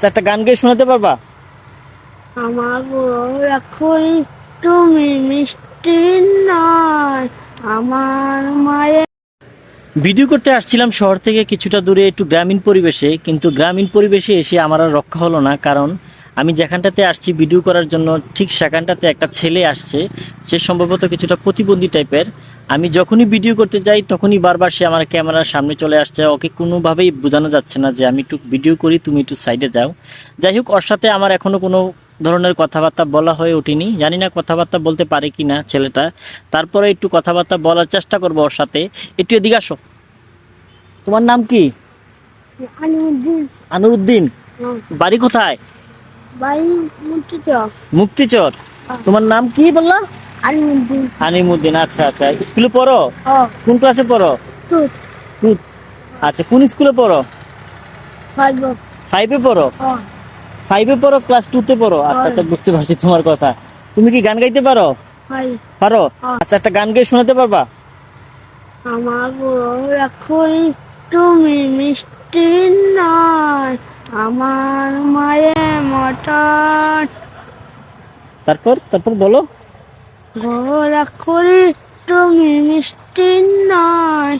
আচ্ছা, একটা গান গেয়ে শোনাতে পারবা? আমার বড় রাখুন তুমি মিষ্টি নয় আমার মায়ের। ভিডিও করতে আসছিলাম শহর থেকে কিছুটা দূরে একটু গ্রামীণ পরিবেশে, কিন্তু গ্রামীণ পরিবেশে এসে আমার আর রক্ষা হলো না। কারণ আমি যেখানটাতে আসছি ভিডিও করার জন্য ঠিক সেখানটাতে একটা ছেলে আসছে। সে সম্ভবত কিছুটা প্রতিবন্ধী টাইপের। আমি যখনই ভিডিও করতে যাই তখনই বারবার সে আমার ক্যামেরার সামনে চলে আসছে। ওকে কোনোভাবেই বোঝানো যাচ্ছে না যে আমি একটু ভিডিও করি, তুমি একটু সাইডে যাও। যাই হোক, ওর সাথে আমার এখনো কোনো ধরনের কথাবার্তা বলা হয়ে ওঠেনি। জানি না কথাবার্তা বলতে পারে কি না ছেলেটা। তারপরে একটু কথাবার্তা বলার চেষ্টা করবো ওর সাথে। একটু এদিকে আসো। তোমার নাম কি? আলিমুদ্দিন। আনুরুদ্দিন। হ্যাঁ। বাড়ি কোথায়? ভাই মুক্তিচক। মুক্তিচর। তোমার নাম কি বললা? আলিমুদ্দিন। আনিমুদ্দিন। আচ্ছা আচ্ছা, স্কুলে পড়ো? ও কোন ক্লাসে পড়ো? তুই টু। আচ্ছা, কোন স্কুলে পড়ো? পারবো। ফাইভে পড়ো? ও ফাইভে পড়ো, ক্লাস টুতে পড়ো? আচ্ছা আচ্ছা, বুঝতে পারছি তোমার কথা। তুমি কি গান গাইতে পারো? ভাই পারো? হ্যাঁ। আচ্ছা, একটা গান গেয়ে শোনাতে পারবা? আমার বড় রাখুন তুমি মিষ্টি নয় আমার মায়ের মতন। তারপর তারপর বলো। গোরা করি তুমি মিষ্টি নয়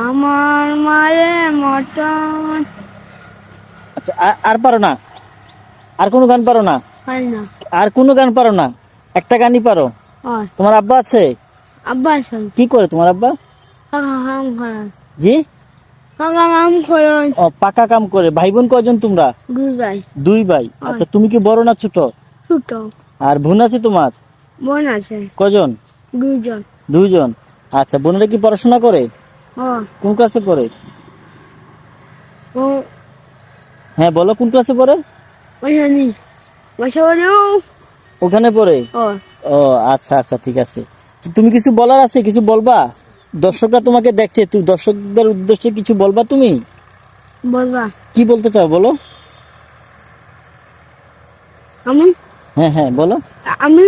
আমার মায়ের মতন। আচ্ছা, আর পারো না? আর কোনো গান পারো না? হয় না। আর কোনো গান পারো না? একটা গানই পারো? হয়। তোমার আব্বা আছে? আব্বা আছেন। কি করে তোমার আব্বা? কাকা কাম করেন। জি? কাকা কাম করেন। ও, পাকা কাম করে। ভাই বোন কয়জন তোমরা? দুই ভাই। দুই ভাই। আচ্ছা, তুমি কি বড় না ছোট? ছোট। আর বোন আছে তোমার? বোন আছে কজন? দুইজন। দুইজন। আচ্ছা, বোনেরা কি পড়াশোনা করে? ও কোন ক্লাসে পড়ে? ও হ্যাঁ বলো, কোন ক্লাসে পড়ে? ওইখানে বসে বলেও। ওখানে পড়ে? ও ও আচ্ছা আচ্ছা, ঠিক আছে। তো তুমি কিছু বলার আছে? কিছু বলবা? দর্শকরা তোমাকে দেখছে, তুই দর্শকদের উদ্দেশ্যে কিছু বলবা তুমি? বলবা। কি বলতে চাও বলো? আমি হ্যাঁ হ্যাঁ বলো। আমি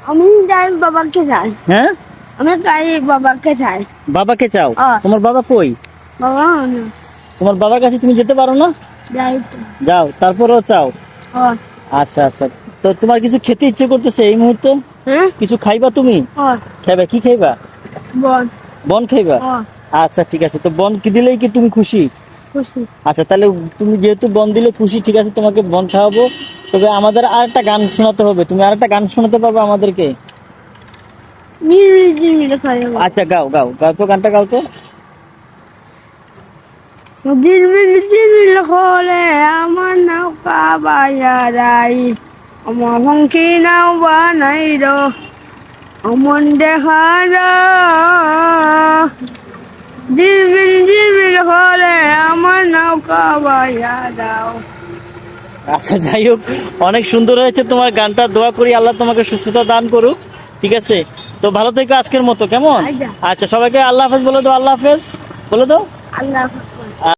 আমি যাই বাবাকে চাই। হ্যাঁ, আমি চাই বাবাকে চাই। বাবাকে চাও? হ্যাঁ। তোমার বাবা কই? বাবা না তোমার বাবার কাছে তুমি যেতে পারো না? যাই তো। যাও, তারপরেও চাও? ও আচ্ছা আচ্ছা। তো তোমার কিছু খেতে ইচ্ছে করতেছে এই মুহূর্তে? হ্যাঁ। কিছু খাইবা তুমি? ও খাইবা? কি খাইবা? বল। বন খাইবা? ও আচ্ছা ঠিক আছে, তো বন কি দিলেই কি তুমি খুশি? খুশি। আচ্ছা, তাহলে তুমি যেহেতু বন দিলে খুশি, ঠিক আছে, তোমাকে বন খাওয়াবো। তবে আমাদের আরেকটা গান শোনাতে হবে। তুমি আরেকটা গান শোনাতে পারবে আমাদেরকে? মিলে খাই। আচ্ছা, গাও গাও গাও তো, গানটা গাও তো। দিল হলে আমার নৌকা বাজারাই আমার হংকি নাও বানাই রো অমন দেখা দিল হলে আমার নৌকা বাজারাও। আচ্ছা, যাই হোক, অনেক সুন্দর হয়েছে তোমার গানটা। দোয়া করি আল্লাহ তোমাকে সুস্থতা দান করুক। ঠিক আছে, তো ভালো থেকো আজকের মতো, কেমন? আচ্ছা। আচ্ছা, সবাইকে আল্লাহ হাফেজ বলে দাও। আল্লাহ হাফেজ বলে দাও। আল্লাহ